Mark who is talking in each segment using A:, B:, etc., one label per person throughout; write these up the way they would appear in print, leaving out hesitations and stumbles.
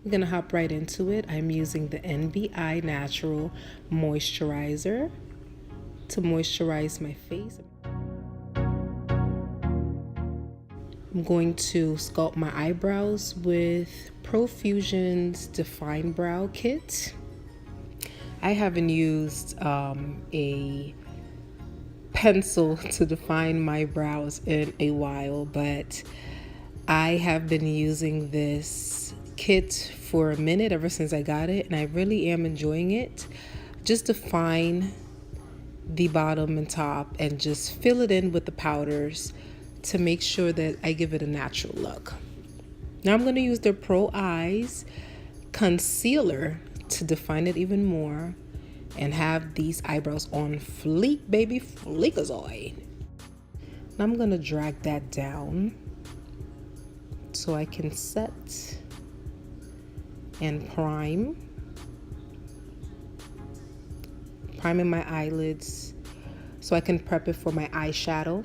A: We're gonna hop right into it. I'm using the NBI Natural Moisturizer to moisturize my face. I'm going to sculpt my eyebrows with Profusion's Define Brow Kit. I haven't used a pencil to define my brows in a while, but I have been using this kit for a minute, ever since I got it, and I really am enjoying it. Just define the bottom and top and just fill it in with the powders to make sure that I give it a natural look. Now I'm going to use the Pro Eyes concealer to define it even more and have these eyebrows on fleek, baby, fleekazoid. Now I'm going to drag that down so I can set and priming my eyelids so I can prep it for my eyeshadow.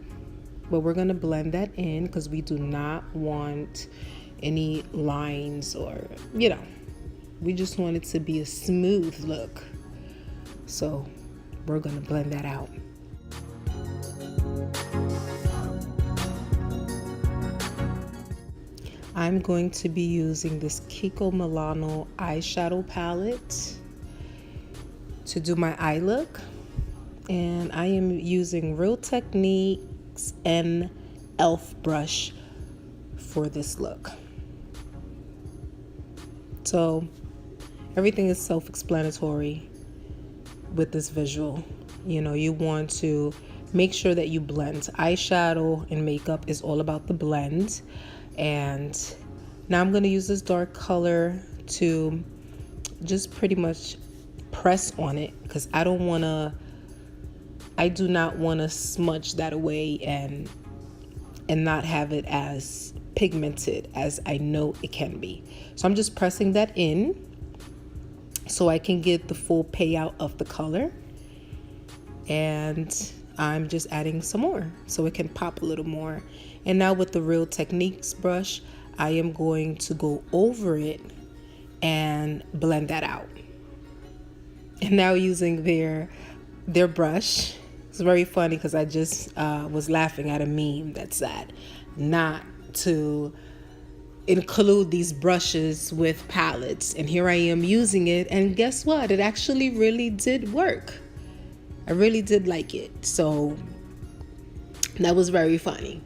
A: But we're going to blend that in because we do not want any lines or, we just want it to be a smooth look. So we're going to blend that out. I'm going to be using this Kiko Milano eyeshadow palette to do my eye look. And I am using Real Techniques and e.l.f. brush for this look. So everything is self-explanatory with this visual. You want to make sure that you blend. Eyeshadow and makeup is all about the blend. And now I'm going to use this dark color to just pretty much press on it because I do not want to smudge that away and not have it as pigmented as I know it can be. So I'm just pressing that in so I can get the full payout of the color. And I'm just adding some more so it can pop a little more. And now with the Real Techniques brush, I am going to go over it and blend that out. And now using their brush, it's very funny because I just was laughing at a meme that said not to include these brushes with palettes. And here I am using it, and guess what? It actually really did work. I really did like it. So that was very funny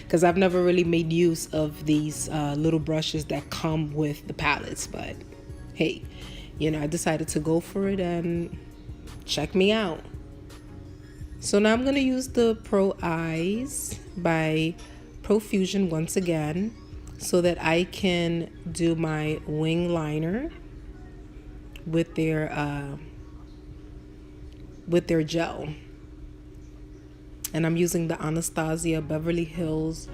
A: because I've never really made use of these little brushes that come with the palettes. But hey, I decided to go for it, and check me out. So now I'm going to use the Pro Eyes by Profusion once again so that I can do my wing liner with their gel. And I'm using the Anastasia Beverly Hills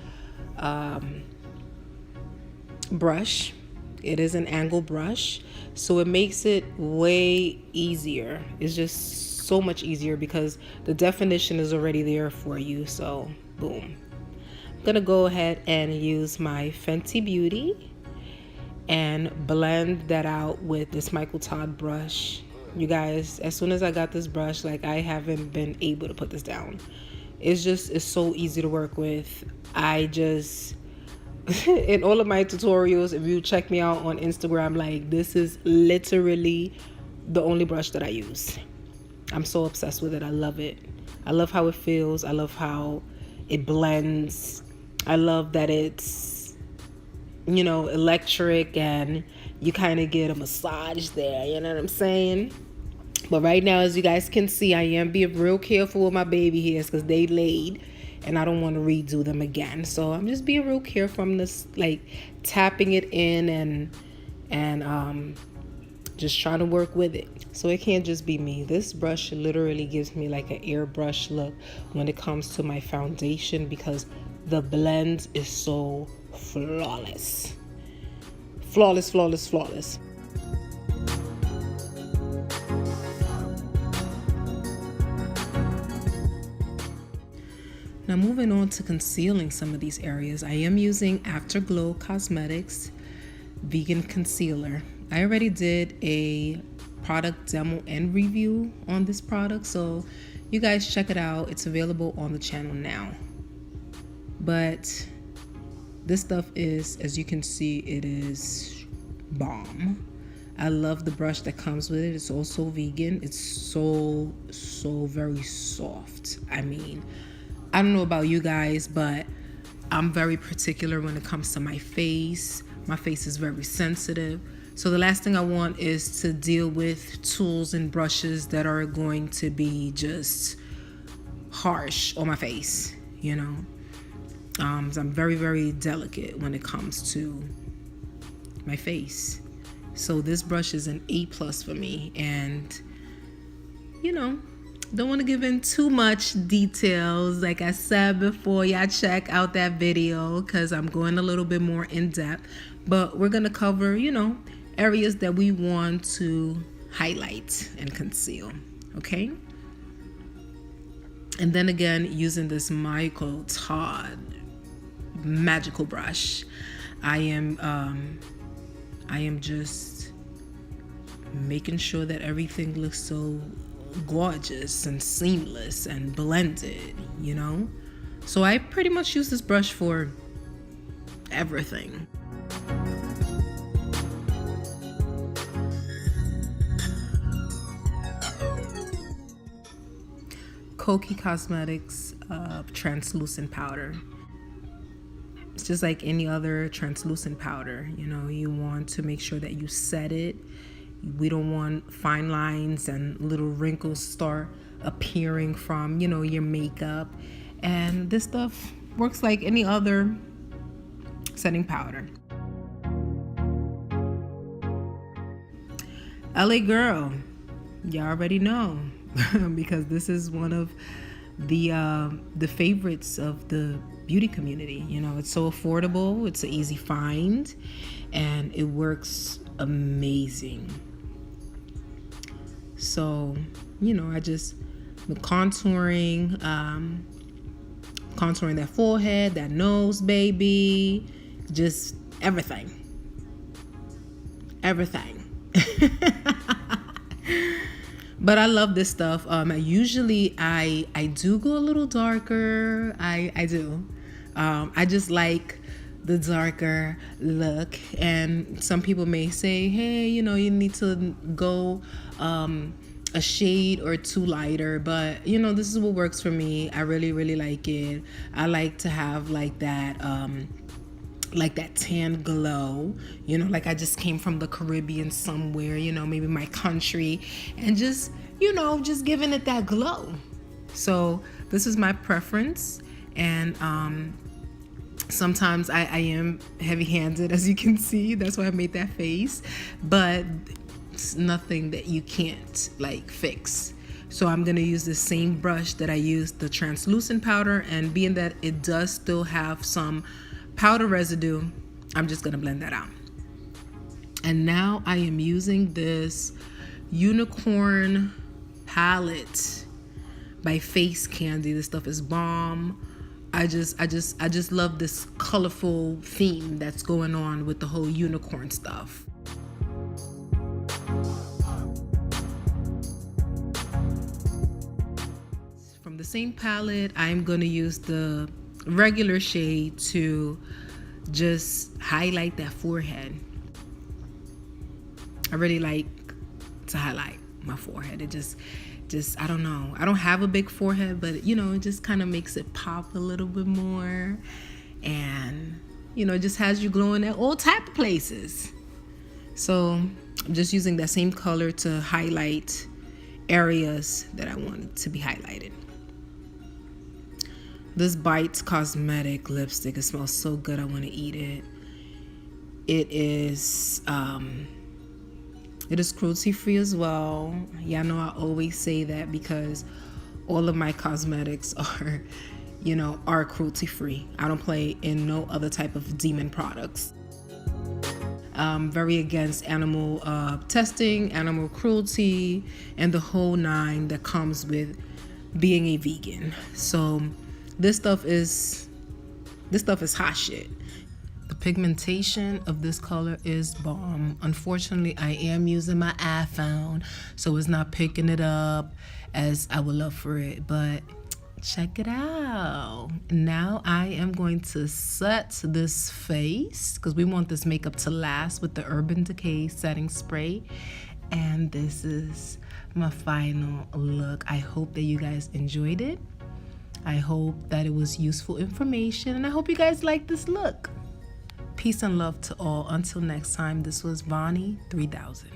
A: brush. It is an angle brush, so it makes it way easier. It's just so much easier because the definition is already there for you. So boom. I'm gonna go ahead and use my Fenty Beauty and blend that out with this Michael Todd brush. You guys, as soon as I got this brush, I haven't been able to put this down. It's so easy to work with. I just in all of my tutorials, if you check me out on Instagram, this is literally the only brush that I use. I'm so obsessed with it. I love it. I love how it feels. I love how it blends. I love that it's, electric and you kind of get a massage there. You know what I'm saying? But right now, as you guys can see, I am being real careful with my baby hairs because they laid and I don't want to redo them again. So I'm just being real careful. I'm just tapping it in and just trying to work with it. So it can't just be me. This brush literally gives me an airbrush look when it comes to my foundation because the blend is so flawless. Flawless, flawless, flawless. Now moving on to concealing some of these areas, I am using AfterGlow Cosmetics vegan concealer. I already did a product demo and review on this product, so you guys check it out. It's available on the channel now. But this stuff is, as you can see, it is bomb. I love the brush that comes with it. It's also vegan. It's so very soft. I mean, I don't know about you guys, but I'm very particular when it comes to my face. My face is very sensitive. So the last thing I want is to deal with tools and brushes that are going to be just harsh on my face, you know. So I'm very delicate when it comes to my face. So this brush is an A+ for me, and you know, don't want to give in too much details. Like I said before, y'all check out that video because I'm going a little bit more in depth, but we're gonna cover, you know, areas that we want to highlight and conceal, okay? And then again, using this Michael Todd magical brush, I am just making sure that everything looks so gorgeous and seamless and blended, you know? So I pretty much use this brush for everything. Kokie Cosmetics translucent powder. It's just like any other translucent powder. You know, you want to make sure that you set it. We don't want fine lines and little wrinkles start appearing from, you know, your makeup. And this stuff works like any other setting powder. LA Girl, y'all already know because this is one of the favorites of the beauty community. You know, it's so affordable, it's an easy find, and it works amazing. So, you know, I just contouring that forehead, that nose, baby, just everything. But I love this stuff. Usually I do go a little darker. I do. I just like the darker look, and some people may say, hey, you know, you need to go a shade or two lighter, but you know, this is what works for me. I really like it. I like to have like that tan glow, you know, like I just came from the Caribbean somewhere, you know, maybe my country, and just, you know, just giving it that glow. So this is my preference, and sometimes I am heavy-handed, as you can see. That's why I made that face, but it's nothing that you can't like fix. So I'm gonna use the same brush that I used the translucent powder, and being that it does still have some powder residue, I'm just gonna blend that out. And now I am using this unicorn palette by Face Candy. This stuff is bomb. I just love this colorful theme that's going on with the whole unicorn stuff. From the same palette, I'm gonna use the regular shade to just highlight that forehead. I really like to highlight my forehead. It just I don't know, I don't have a big forehead, but you know, it just kind of makes it pop a little bit more, and you know, it just has you glowing at all type of places. So I'm just using that same color to highlight areas that I want to be highlighted. This Bites Cosmetic lipstick, it smells so good, I want to eat it. It is cruelty-free as well. Y'all know I always say that because all of my cosmetics are, you know, are cruelty-free. I don't play in no other type of demon products. Very against animal testing, animal cruelty, and the whole nine that comes with being a vegan. So this stuff is hot shit. The pigmentation of this color is bomb. Unfortunately, I am using my iPhone, so it's not picking it up as I would love for it, but check it out. Now I am going to set this face because we want this makeup to last with the Urban Decay setting spray. And this is my final look. I hope that you guys enjoyed it. I hope that it was useful information, and I hope you guys like this look. Peace and love to all. Until next time, this was Bonnie 3000.